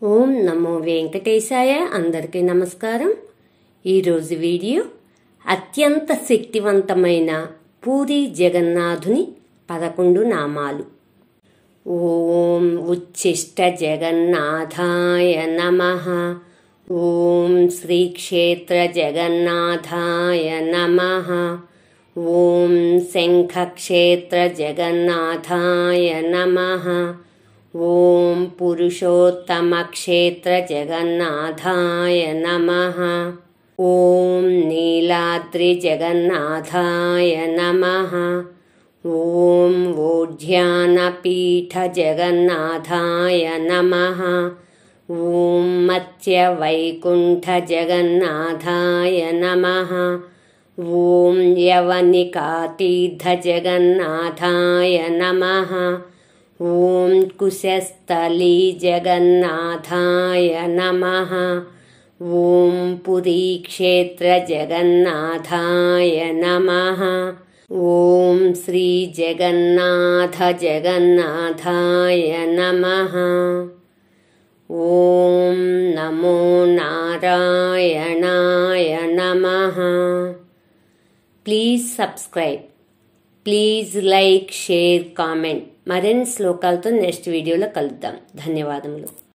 ఓం నమో వెంకటేశాయ. అందరికీ నమస్కారం. ఈరోజు వీడియో అత్యంత శక్తివంతమైన పూరి జగన్నాథుని 11 నామాలు. ఓం ఉచ్ఛిష్ట జగన్నాథాయ నమః. ఓం శ్రీ క్షేత్ర జగన్నాథాయ నమః. ఓం శంఖక్షేత్ర జగన్నాథాయ నమః. ఓం పురుషోత్తమ క్షేత్ర జగన్నాథాయ నమః. ఓం నీలాద్రి జగన్నాథాయ నమః. ఓం ఓఢ్యానపీఠ జగన్నాథాయ నమః. ఓం మత్స్య వైకుంఠ జగన్నాథాయ నమః. ఓం యవనికాతీర్థ జగన్నాథాయ నమః. ఓం కుశస్థలీ జగన్నాథాయ నమః. ఓం పురీక్షేత్ర జగన్నాథాయ నమః. ఓం శ్రీ జగన్నాథ జగన్నాథాయ నమః. ఓం నమో నారాయణాయ నమః. Please subscribe, please like, share, comment. మరిన్ని శ్లోకాలతో నెక్స్ట్ వీడియోలో కలుద్దాం. ధన్యవాదములు.